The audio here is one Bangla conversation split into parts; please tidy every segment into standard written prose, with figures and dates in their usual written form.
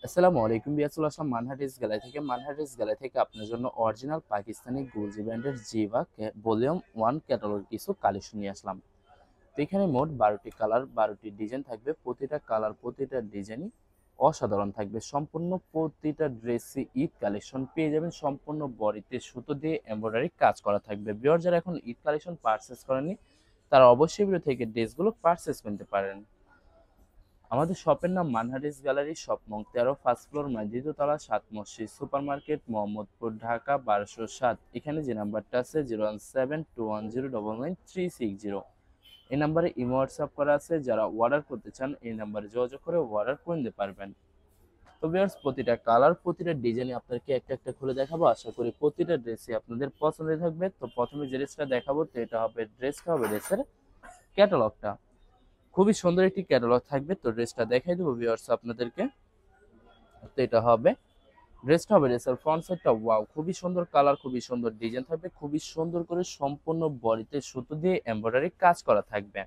আসসালামু আলাইকুম বিয়াসুল আসলাম মানহাটিস গ্যালারি থেকে আপনার জন্য অরিজিনাল পাকিস্তানি গুলজি ব্র্যান্ডের জিভা ভলিউম 1 ক্যাটালগের কিছু কালেকশন নিয়ে আসলাম। তো এখানে মোট 12টি কালার 12টি ডিজাইন থাকবে। প্রতিটা কালার প্রতিটা ডিজাইনই অসাধারণ থাকবে। সম্পূর্ণ প্রতিটা ড্রেসই ঈদ কালেকশন পেয়ে যাবেন। সম্পূর্ণ বডিতে সুতো দিয়ে এমব্রয়ডারি কাজ করা থাকবে। ভিউয়ার যারা এখন ঈদ কালেকশন পারচেস করেনি তারা অবশ্যই ভিডিও থেকে ড্রেসগুলো পারচেস করতে পারেন। আমাদের শপের নাম মানহাটিস গ্যালারি, শপ নং 13, ফার্স্ট ফ্লোর, দ্বিতীয় তলা, 7 মসজিদ সুপার মার্কেট, মোহাম্মদপুর, ঢাকা 1207। এখানে যে নাম্বারটা আছে 01721099360, এই নাম্বারে ইমো হোয়াটসঅ্যাপ করা আছে। যারা অর্ডার করতে চান এই নাম্বারে যোগাযোগ করে অর্ডার করে নিতে পারবেন। তো ভিউয়ার্স, প্রতিটা কালার প্রতিটা ডিজাইনে আপনাদেরকে একটা একটা খুলে দেখাবো। আশা করি প্রতিটা ড্রেসই আপনাদের পছন্দের থাকবে। তো প্রথমে যে ড্রেসটা দেখাবো তো এটা হবে ড্রেসের ক্যাটালগটা। খুবই সুন্দর একটি ক্যাটালগ থাকবে। তো ড্রেসটা দেখাই দেবো ভিউয়ার্স আপনাদেরকে। তো এটা হবে ড্রেসের ফ্রন্ট সাইডটা ওয়াও, খুবই সুন্দর কালার, খুবই সুন্দর ডিজাইন থাকবে, খুবই সুন্দর করে সম্পূর্ণ বডিতে সুতো দিয়ে এমব্রয়ডারি কাজ করা থাকবে।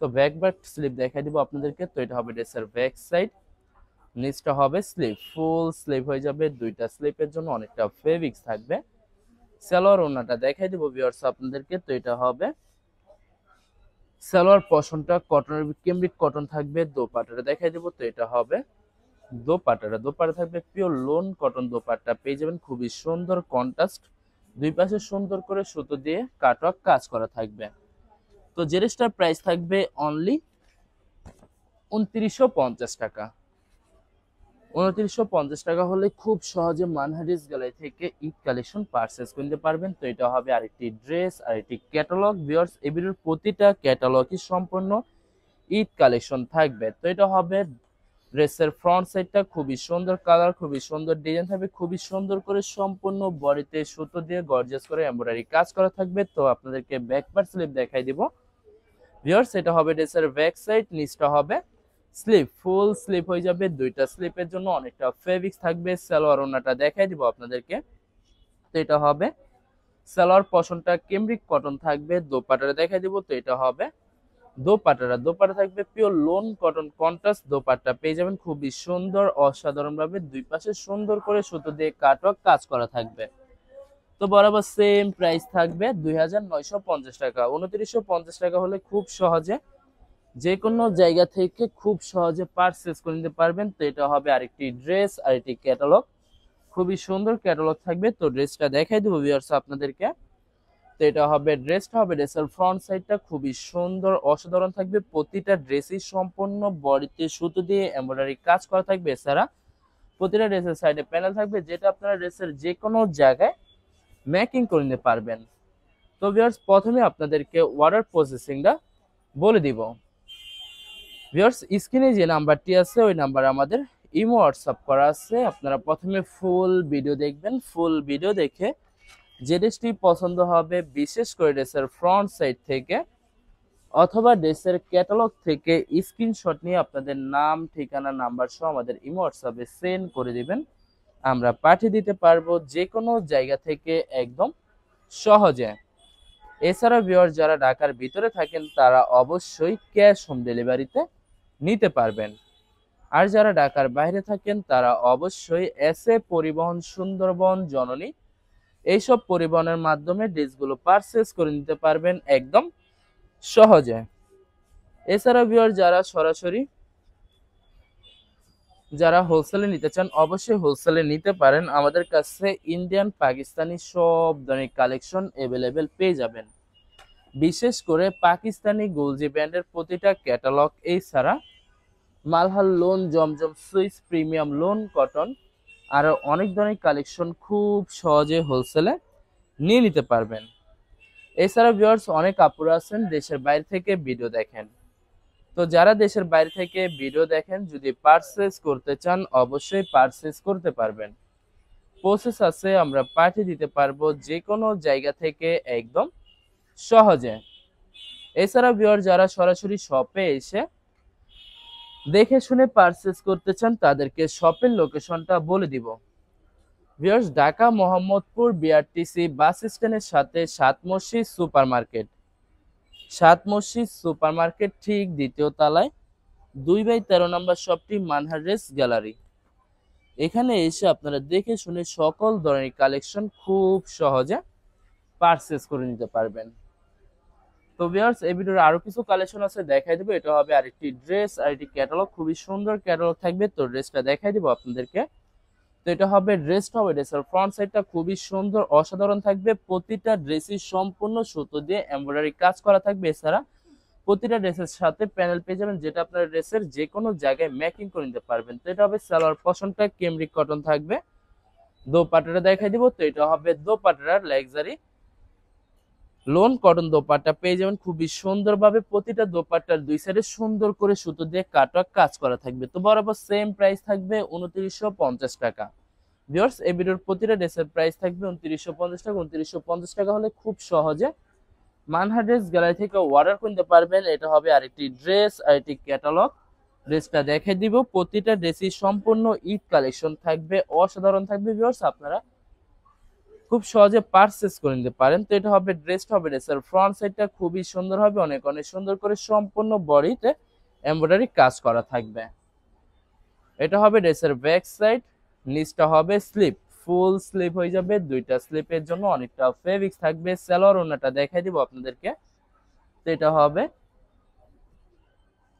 তো ব্যাক স্লিপ দেখাই দিব আপনাদেরকে। তো এটা হবে ড্রেসের ব্যাক সাইড, নিচটা হবে স্লিপ, ফুল স্লিপ হয়ে যাবে। দুইটা স্লিপের জন্য অনেকটা ফেব্রিক্স থাকবে। সালোয়ার ওড়নাটা দেখাই দিব ভিউয়ার্স আপনাদেরকে। তো এটা হবে সালোয়ার পশনটা কটনের কেমব্রিক কটন থাকবে। দোপাট্টাটা দেখাই দেবো। তো এটা হবে দোপাট্টা থাকবে পিওর লোন কটন। দোপাট্টা পেয়ে যাবেন খুবই সুন্দর কন্ট্রাস্ট, দুই পাশে সুন্দর করে সুতো দিয়ে কাটওয়ার্ক কাজ করা থাকবে। তো জেরেস্টার প্রাইস থাকবে অনলি 2950 টাকা। 2950 টাকা হলে খুব সহজে মানহারিস গ্যালারি থেকে ঈদ কালেকশন পারচেস করতে পারবেন। তো এটা হবে আরেকটি ড্রেস, আরেকটি ক্যাটালগ। ভিউয়ার্স, এবির প্রতিটা ক্যাটালগই সম্পূর্ণ ঈদ কালেকশন থাকবে। তো এটা হবে ড্রেসের ফ্রন্ট সাইডটা, খুবই সুন্দর কালার, খুবই সুন্দর ডিজাইন থাকবে, খুবই সুন্দর করে সম্পূর্ণ বডিতে সুতো দিয়ে গর্জিয়াস করে এমব্রয়ডারি কাজ করা থাকবে। তো আপনাদেরকে ব্যাক পার্ট স্লিপ দেখাই দিব ভিউয়ার্স। এটা হবে ড্রেসের ব্যাক সাইড, নিচটা হবে স্লিপ, ফুল স্লিপ হয়ে যাবে। দুইটা স্লিপের জন্য অনেকটা ফেব্রিক্স থাকবে। সালোয়ার ওড়নাটা দেখাই দিব আপনাদেরকে। তো এটা হবে সালোয়ার পশনটা কেমব্রিক কটন থাকবে। দোপাট্টাটা দেখাই দিব। তো এটা হবে দোপাট্টা থাকবে pure loan cotton contrast. Dupatta পেয়ে যাবেন খুবই সুন্দর, অসাধারণ ভাবে দুই পাশে সুন্দর করে সুতো দিয়ে কাটওয়ার্ক কাজ করা থাকবে। তো বরাবর সেম প্রাইস থাকবে 2950 টাকা। 2950 টাকা হলে খুব সহজে যে কোনো জায়গা থেকে খুব সহজে পারচেস করে নিতে পারবেন। তো এটা হবে আরেকটি ড্রেস, আরেকটি ক্যাটালগ, খুবই সুন্দর ক্যাটালগ থাকবে। তো ড্রেসটা দেখাই দেবো ভিউয়ার্স আপনাদেরকে। তো এটা হবে ড্রেসের ফ্রন্ট সাইডটা খুবই সুন্দর, অসাধারণ থাকবে। প্রতিটা ড্রেসই সম্পূর্ণ বডিতে সুতো দিয়ে এমব্রয়ডারি কাজ করা থাকবে। এছাড়া প্রতিটা ড্রেসের সাইডে প্যানেল থাকবে, যেটা আপনারা ড্রেসের যে কোনো জায়গায় ম্যাকিং করে নিতে পারবেন। তো ভিউয়ার্স, প্রথমে আপনাদেরকে অর্ডার প্রসেসিংটা বলে দিব। ভিউয়ার্স, স্ক্রিনে যে নাম্বারটি আছে ওই নাম্বার আমাদের ইমো হোয়াটসঅ্যাপ করা আছে। আপনারা প্রথমে ফুল ভিডিও দেখবেন। ফুল ভিডিও দেখে যে ড্রেসটি পছন্দ হবে, বিশেষ করে ড্রেসের ফ্রন্ট সাইড থেকে অথবা ড্রেসের ক্যাটালগ থেকে স্ক্রিনশট নিয়ে আপনাদের নাম, ঠিকানা, নাম্বার সহ আমাদের ইমো হোয়াটসঅ্যাপে সেন্ড করে দিবেন। আমরা পাঠিয়ে দিতে পারবো যে কোনো জায়গা থেকে একদম সহজে। এছাড়া ভিউয়ার যারা ঢাকার ভিতরে থাকেন তারা অবশ্যই ক্যাশ হোম ডেলিভারিতে নিতে পারবেন। আর যারা ঢাকার বাইরে থাকেন তারা অবশ্যই এসএ পরিবহন, সুন্দরবন, জননী এইসব পরিবহনের মাধ্যমে ড্রেসগুলো পারচেস করে নিতে পারবেন একদম সহজে। এছাড়া ভিউয়ার যারা হোলসেলে নিতে চান অবশ্যই হোলসেলে নিতে পারেন। আমাদের কাছে ইন্ডিয়ান, পাকিস্তানি সব ধরনের কালেকশন অ্যাভেলেবেল পেয়ে যাবেন। বিশেষ করে পাকিস্তানি গুলজি ব্র্যান্ডের প্রতিটা ক্যাটালগ, এছাড়া মালহার লোন, জমজম সুইস, প্রিমিয়াম লোন কটন, আরো অনেক ধরনের কালেকশন খুব সহজে হোলসেলে নিয়ে নিতে পারবেন। এছাড়া ভিউয়ার্স, অনেক আপুরা আছেন দেশের বাইরে থেকে ভিডিও দেখেন। তো যারা দেশের বাইরে থেকে ভিডিও দেখেন, যদি পারচেস করতে চান অবশ্যই পারচেস করতে পারবেন। প্রসেস আছে, আমরা পাঠিয়ে দিতে পারবো যে কোনো জায়গা থেকে একদম সহজে। এছাড়া ভিউয়ার যারা সরাসরি শপে এসে দেখে শুনে পারচেস করতে চান তাদেরকে শপের লোকেশনটা বলে দিব। ভিউয়ার্স, ঢাকা মোহাম্মদপুর বিআরটিসি বাস স্ট্যান্ডের সাথে 7 মসজিদ সুপার মার্কেট ঠিক দ্বিতীয় তলায় 2/13 নম্বর শপটি মানহারিস গ্যালারি। এখানে এসে আপনারা দেখে শুনে সকল ধরনের কালেকশন খুব সহজে পারচেজ করে নিতে পারবেন। তো ভিউয়ার্স, এই ভিডিওর আরো কিছু কালেকশন আছে, দেখাই দেবো। এটা হবে আরেকটি ড্রেস, আরেকটি ক্যাটালগ, খুবই সুন্দর ক্যাটালগ থাকবে। তো ড্রেসটা দেখাই দিব আপনাদেরকে। তো এটা হবে ড্রেসের ফ্রন্ট সাইডটা খুবই সুন্দর অসাধারণ থাকবে। প্রতিটা ড্রেসই সম্পূর্ণ সুতো দিয়ে এমব্রয়ডারি কাজ করা থাকবে। এছাড়া প্রতিটা ড্রেসের সাথে প্যানেল পেয়ে যাবেন, যেটা আপনার ড্রেসের যে কোনো জায়গায় ম্যাচিং করে নিতে পারবেন। তো এটা হবে সালোয়ার পশনটা কেমব্রিক কটন থাকবে। দোপাট্টাটা দেখাই দিব। তো এটা হবে দোপাট্টার লাক্সারি লোন কটন দোপাট্টা পেয়ে যাবেন খুবই সুন্দরভাবে। প্রতিটা দোপাট্টার দুই সাইডে সুন্দর করে সুতো দিয়ে কাটওয়ার্ক কাজ করা থাকবে। তো বরাবর সেম প্রাইস থাকবে 2950 টাকা। ভিউয়ার্স, এই ভিডিওর প্রতিটা ড্রেসের প্রাইস থাকবে 2950 টাকা। 2950 টাকা হলে খুব সহজে মানহা ড্রেস গ্যালারি থেকে অর্ডার করতে পারবেন। এটা হবে আরেকটি ড্রেস, আরেকটি ক্যাটালগ। ড্রেসটা দেখে দিব। প্রতিটা ড্রেসই সম্পূর্ণ ঈদ কালেকশন থাকবে, অসাধারণ থাকবে। ভিউয়ার্স, আপনারা খুব সহজে পারচেজ করে নিতে পারেন। তো এটা হবে ড্রেসের ফ্রন্ট সাইডটা খুবই সুন্দর হবে, অনেক অনেক সুন্দর করে সম্পূর্ণ বডিতে এমব্রয়ডারি কাজ করা থাকবে। এটা হবে ড্রেসের ব্যাক সাইড, নিচটা হবে স্লিপ, ফুল স্লিপ হয়ে যাবে। দুইটা স্লিপের জন্য অনেকটা ফেব্রিক্স থাকবে। সালোয়ার ওড়নাটা দেখাই দিব আপনাদেরকে। তো এটা হবে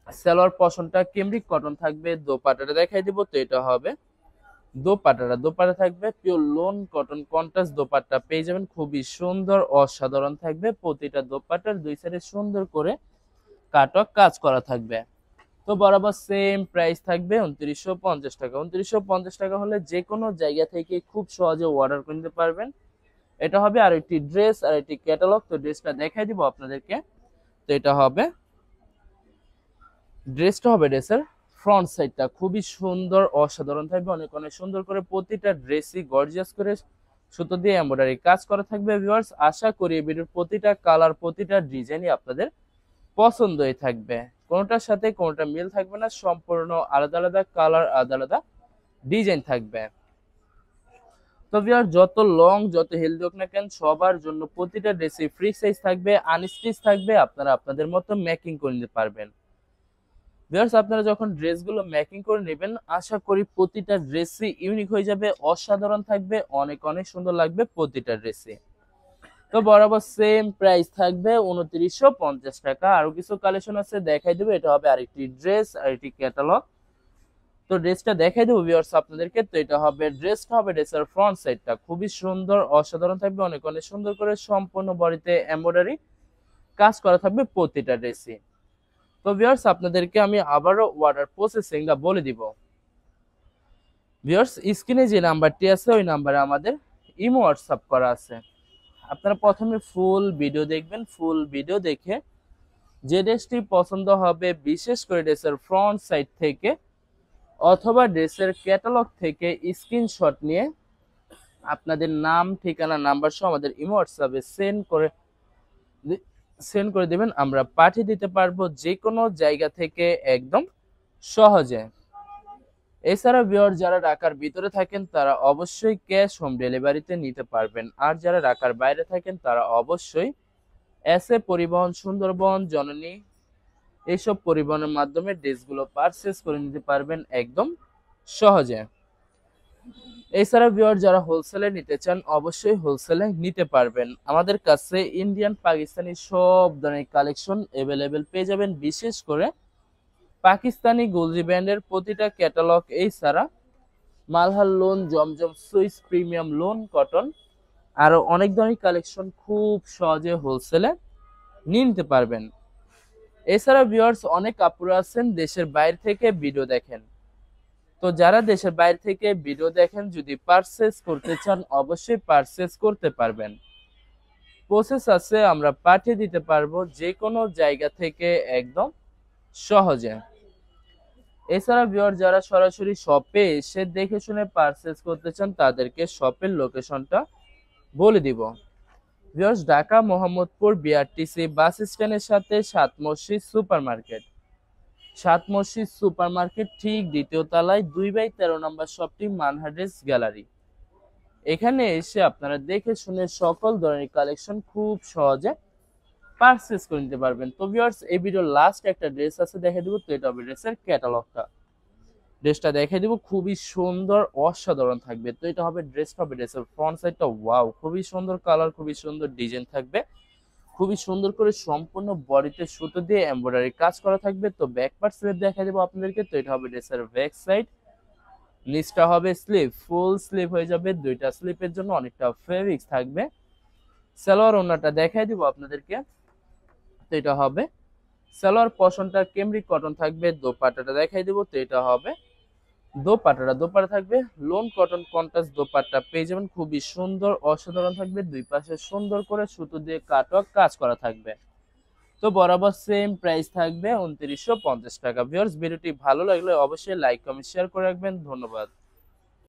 সালোয়ার পশনটা কেমব্রিক কটন থাকবে। দোপাট্টাটা দেখাই দিব। তো এটা হবে দোপাট্টা থাকবে pure loan cotton contrast dupatta পেয়ে যাবেন, খুবই সুন্দর অসাধারণ থাকবে। প্রতিটা দোপাট্টার দুই সাইডে সুন্দর করে কাটওয়ার্ক কাজ করা থাকবে। তো বরাবর সেম প্রাইস থাকবে 2950 টাকা। 2950 টাকা হলে যে কোনো জায়গা থেকে খুব সহজে অর্ডার করে নিতে পারবেন। এটা হবে আর একটি ড্রেস, আর একটি ক্যাটালগ। তো ড্রেসটা দেখাই দিব আপনাদেরকে। তো এটা হবে ড্রেসের ফ্রন্ট সাইডটা খুবই সুন্দর অসাধারণ থাকবে, অনেক অনেক সুন্দর করে প্রতিটা ড্রেসই গর্জিয়াস করে সুতো দিয়ে এমব্রয়ডারি কাজ করা থাকবে। ভিউয়ার্স, আশা করি এই ভিডিওর প্রতিটা কালার প্রতিটা ডিজাইনই আপনাদের পছন্দই থাকবে, কোনোটার সাথে কোনোটা মিল থাকবে না, সম্পূর্ণ আলাদা আলাদা কালার, আলাদা আলাদা ডিজাইন থাকবে। তো ভিউয়ার, যত লং যত হেলদি হোক না কেন, সবার জন্য প্রতিটা ড্রেসই ফ্রি সাইজ থাকবে, আনস্টিচ থাকবে। আপনারা আপনাদের মতো মেকিং করে নিতে পারবেন। ভিউয়ার্স, আপনারা যখন ড্রেসগুলো মেকিং করে নেবেন, আশা করি প্রতিটা ড্রেসই ইউনিক হয়ে যাবে, অসাধারণ থাকবে, অনেক অনেক সুন্দর লাগবে প্রতিটা ড্রেসই। তো বরাবর সেম প্রাইস থাকবে 2950 টাকা। আরো কিছু কালেকশন আছে, দেখাই দেবো। এটা হবে আরেকটি ড্রেস, আরেকটি ক্যাটালগ। তো ড্রেসটা দেখাই দেবো ভিউয়ার্স আপনাদেরকে। তো এটা হবে ড্রেসের ফ্রন্ট সাইডটা খুবই সুন্দর অসাধারণ থাকবে, অনেক অনেক সুন্দর করে সম্পূর্ণ বডিতে এমব্রয়ডারি কাজ করা থাকবে প্রতিটা ড্রেসই। তো ভিউয়ার্স, আপনাদেরকে আমি আবারও অর্ডার প্রসেসিংটা বলে দিব। ভিউয়ার্স, স্ক্রিনে যে নাম্বারটি আছে ওই নাম্বারে আমাদের ইমো হোয়াটসঅ্যাপ করা আছে। আপনারা প্রথমে ফুল ভিডিও দেখবেন, ফুল ভিডিও দেখে যে ড্রেসটি পছন্দ হবে, বিশেষ করে ড্রেসের ফ্রন্ট সাইড থেকে অথবা ড্রেসের ক্যাটালগ থেকে স্ক্রিনশট নিয়ে আপনাদের নাম, ঠিকানা, নাম্বার সহ আমাদের ইমো হোয়াটসঅ্যাপে সেন্ড করে দিবেন। আমরা পাঠিয়ে দিতে পারবো যে কোনো জায়গা থেকে একদম সহজে। এছাড়া ভিউয়ার, যারা ঢাকার ভিতরে থাকেন তারা অবশ্যই ক্যাশ হোম ডেলিভারিতে নিতে পারবেন। আর যারা ঢাকার বাইরে থাকেন তারা অবশ্যই এসএ পরিবহন, সুন্দরবন, জননী এইসব পরিবহনের মাধ্যমে ড্রেসগুলো পারচেজ করে নিতে পারবেন একদম সহজে। এছাড়া ভিউয়ার, যারা হোলসেলে নিতে চান অবশ্যই হোলসেলে নিতে পারবেন। আমাদের কাছে ইন্ডিয়ান পাকিস্তানি সব ধরনের কালেকশন অ্যাভেলেবেল পেয়ে যাবেন, বিশেষ করে পাকিস্তানি গুলজি ব্র্যান্ডের প্রতিটা ক্যাটালগ। এছাড়া মালহার লোন, জমজম সুইস প্রিমিয়াম লোন কটন, আরো অনেক ধরনের কালেকশন খুব সহজে হোলসেলে নিয়ে নিতে পারবেন। এছাড়া ভিউয়ার্স, অনেক আপুরা আছেন দেশের বাইরে থেকে ভিডিও দেখেন। তো যারা দেশের বাইরে থেকে ভিডিও দেখেন, যদি পারচেজ করতে চান অবশ্যই পারচেজ করতে পারবেন। প্রসেস আছে, আমরা পাঠিয়ে দিতে পারবো যে কোনো জায়গা থেকে একদম সহজে। এছাড়া ভিউয়ার, যারা সরাসরি শপে এসে দেখে শুনে পারচেজ করতে চান তাদেরকে শপের লোকেশনটা বলে দিব। ভিউয়ার্স, ঢাকা মোহাম্মদপুর বিআরটিসি বাস স্ট্যান্ডের সাথে সাত মসজিদ সুপার মার্কেট ঠিক দ্বিতীয় তলায় 2/13 নম্বর শপটি মানহা ড্রেস গ্যালারি। এখানে এসে আপনারা দেখে শুনে সকল ধরনের কালেকশন খুব সহজে পারচেজ করে নিতে পারবেন। তো ভিউয়ার্স, এই ভিডিওর লাস্ট একটা ড্রেস আছে, দেখে দেবো। তো এটা হবে ড্রেসের ক্যাটালগটা। ড্রেসটা দেখাই দিব, খুবই সুন্দর অসাধারণ থাকবে। তো এটা হবে ড্রেসটা হবে, ড্রেসের ফ্রন্ট সাইডটা ওয়াও, খুবই সুন্দর কালার, খুবই সুন্দর ডিজাইন থাকবে, খুবই সুন্দর করে সম্পূর্ণ বডিতে সুতো দিয়ে এমব্রয়ডারি কাজ করা থাকবে। তো ব্যাক পার্ট স্লিভ দেখাই দেবো আপনাদেরকে। তো এটা হবে ড্রেসের ব্যাক সাইড, নিচটা হবে স্লিভ, ফুল স্লিভ হয়ে যাবে, দুইটা স্লিপের জন্য অনেকটা ফেব্রিক্স থাকবে। সালোয়ার ওড়নাটা দেখাই দিব আপনাদেরকে। তো এটা হবে সালোয়ার পশনটা কেমব্রিক কটন থাকবে। দোপাট্টাটা দেখাই দিব। তো এটা হবে দোপাট্টা থাকবে লোন কটন কন্ট্রাস্ট দোপাট্টা পেয়ে যাবেন, খুবই সুন্দর অসাধারণ থাকবে। দুই পাশে সুন্দর করে সুতো দিয়ে কাটওয়ার্ক কাজ করা থাকবে। তো বরাবর সেম প্রাইস থাকবে 2950 টাকা। ভিউয়ার্স, ভিডিওটি ভালো লাগলে অবশ্যই লাইক কমেন্ট শেয়ার করে রাখবেন। ধন্যবাদ।